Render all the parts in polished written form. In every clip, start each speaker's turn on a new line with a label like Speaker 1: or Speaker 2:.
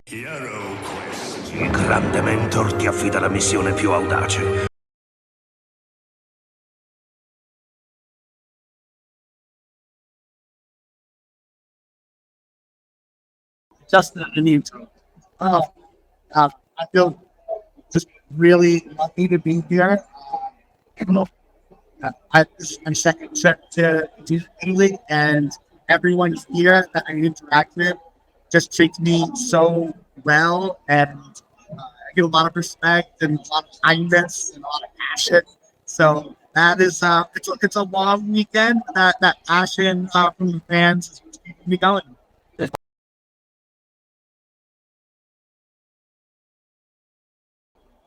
Speaker 1: HeroQuest. Il grande mentor ti affida la missione più audace.
Speaker 2: Just an intro. Oh, I feel just really lucky to be here. You know, I'm second trip to Italy, and everyone here that I interact with just treats me so well, and I get a lot of respect and a lot of kindness and a lot of passion. So that is it's a long weekend. That passion from the fans is what's keeping me going.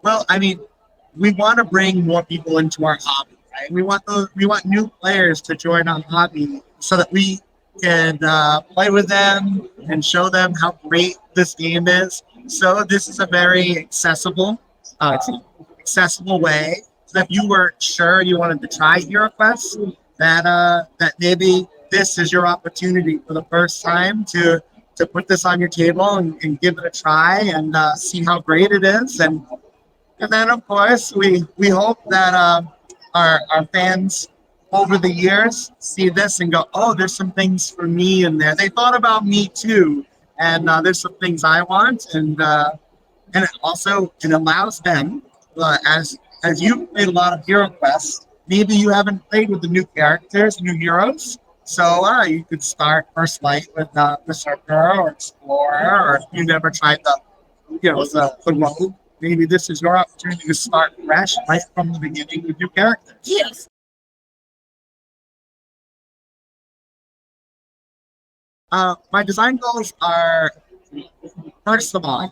Speaker 2: Well, I mean, we want to bring more people into our hobby, right? We want new players to join our hobby so that we can play with them and show them how great this game is. So this is a very uh, accessible way. So if you were sure you wanted to try HeroQuest, that maybe this is your opportunity for the first time to put this on your table and give it a try and see how great it is. And then, of course, we hope that our fans over the years see this and go, oh, there's some things for me in there. They thought about me too, and there's some things I want, and it also it allows them as you played a lot of Hero Quest. Maybe you haven't played with the new characters, new heroes. So you could start first light with Berserker or Explorer, or if you never tried the rogue. Maybe this is your opportunity to start fresh right from the beginning with new characters. Yes. My design goals are, first of all,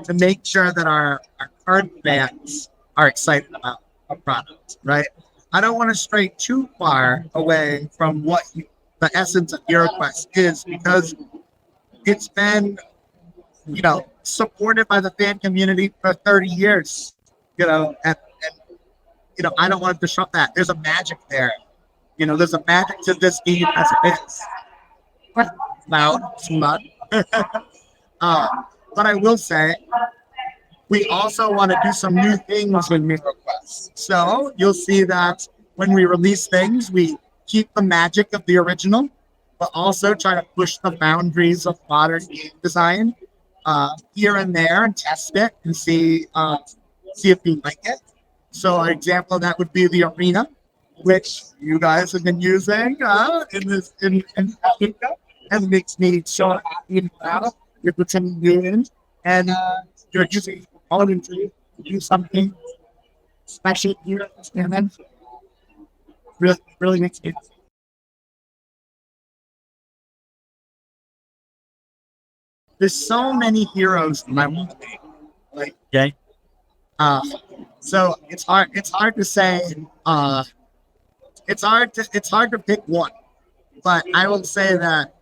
Speaker 2: to make sure that our current fans are excited about a product, right? I don't want to stray too far away from what the essence of HeroQuest is, because it's been, supported by the fan community for 30 years, and I don't want to disrupt that. There's a magic there. There's a magic to this game as it is. Loud, smut. uh, but I will say, we also want to do some new things with HeroQuest. So you'll see that when we release things, we keep the magic of the original, but also try to push the boundaries of modern game design here and there and test it and see if you like it. So an example of that would be the arena, which you guys have been using in Africa, and makes me so happy and proud. You're pretending you're in, and you're using all of to do something special here, and then really makes me. There's so many heroes in my movie. Like, okay. Uh, so it's hard to say. It's hard to pick one. But I will say that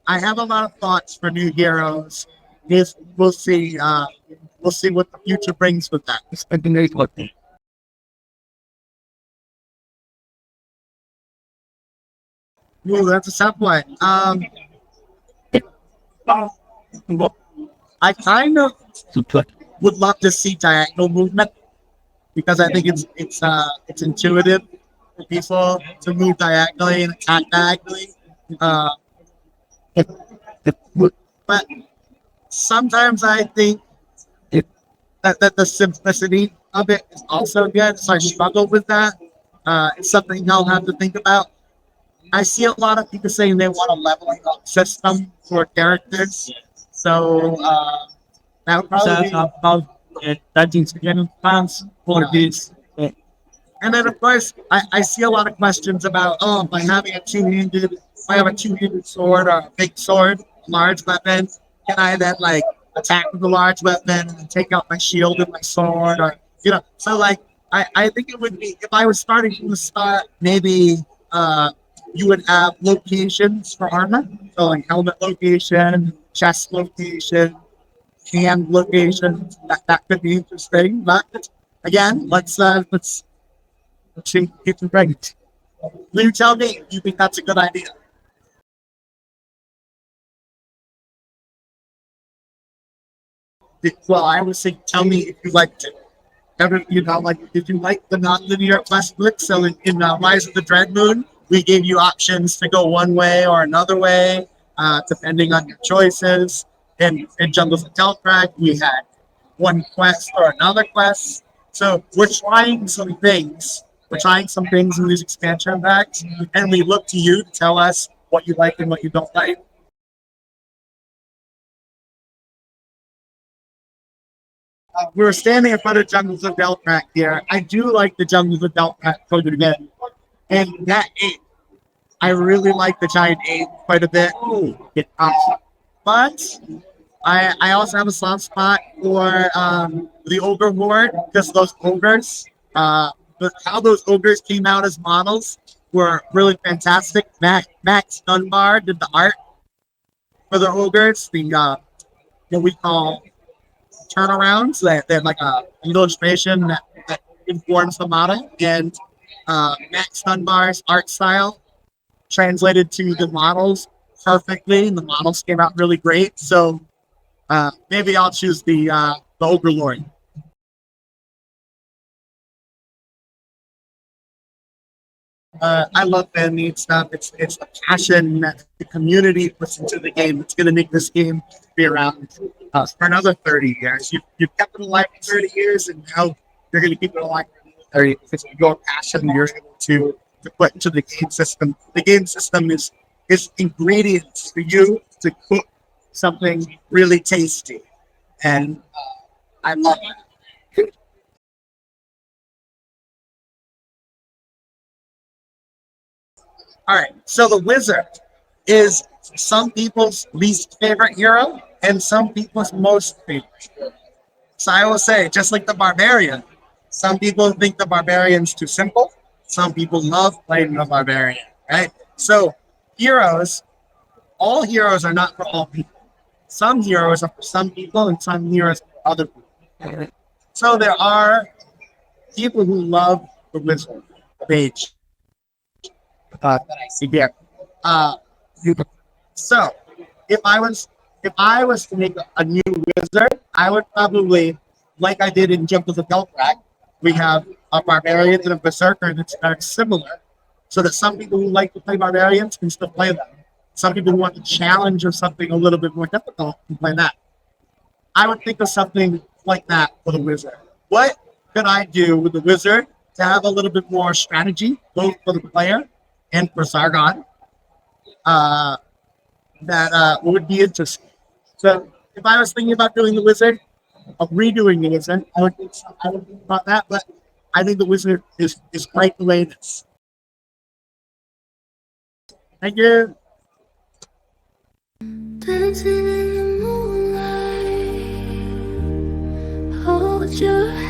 Speaker 2: I have a lot of thoughts for new heroes. Yes, we'll see. We'll see what the future brings with that. It's been great looking. Ooh, that's a tough one. I kind of would love to see diagonal movement because I think it's intuitive for people to move diagonally and attack diagonally. Uh, but sometimes I think that the simplicity of it is also good. So I struggle with that. It's something I'll have to think about. I see a lot of people saying they want a leveling up system for characters. So that would probably be about 13 pounds for these. And then, of course, I see a lot of questions about, oh, by having if I have a two-handed sword or a big sword, a large weapon, can I then, like, attack with a large weapon and then take out my shield and my sword? So, like, I think it would be, if I was starting from the start, maybe you would have locations for armor. So, like, helmet location, chest location, hand location. That could be interesting. But again, let's see if it's right. You tell me if you think that's a good idea. Well, I would say, tell me if you liked it. Like if you like the non-linear quest book. So in Rise of the Dread Moon, we gave you options to go one way or another way, depending on your choices. In Jungles of Delphrag, we had one quest or another quest. So we're trying some things. We're trying some things in these expansion packs, and we look to you to tell us what you like and what you don't like. We were standing in front of Jungles of Delphrag here. I do like the Jungles of Delphrag coded again. And that ape, I really like the giant ape quite a bit. But I also have a soft spot for the ogre horde because those ogres, how those ogres came out as models were really fantastic. Max Dunbar did the art for the ogres, what we call turnarounds. They have like a illustration that informs the model, and Max Dunbar's art style translated to the models perfectly, and the models came out really great. So maybe I'll choose the Ogre Lord. I love fan made stuff. It's the passion that the community puts into the game. It's going to make this game be around for another 30 years. You've kept it alive for 30 years, and now you're going to keep it alive for 30 because your passion you're able to put into the game system. The game system is ingredients for you to cook something really tasty, and I love it. All right, so the wizard is some people's least favorite hero and some people's most favorite. So I will say, just like the barbarian, some people think the barbarian's too simple. Some people love playing the barbarian, right? So heroes, all heroes are not for all people. Some heroes are for some people and some heroes are for other people. So there are people who love the wizard, the mage, that I see here. Uh, so if I was to make a new wizard, I would probably, like I did in Jump of the Belfrac, we have a barbarian and a berserker that's very similar, so that some people who like to play barbarians can still play them. Some people who want the challenge of something a little bit more difficult can play that. I would think of something like that for the wizard. What could I do with the wizard to have a little bit more strategy, both for the player and for Zargon? Uh, that would be interesting. So if I was thinking about doing the wizard, of redoing the wizard, I would think about that. But I think the wizard is quite the way it is. Thank you.
Speaker 3: Dancing in the moonlight, hold your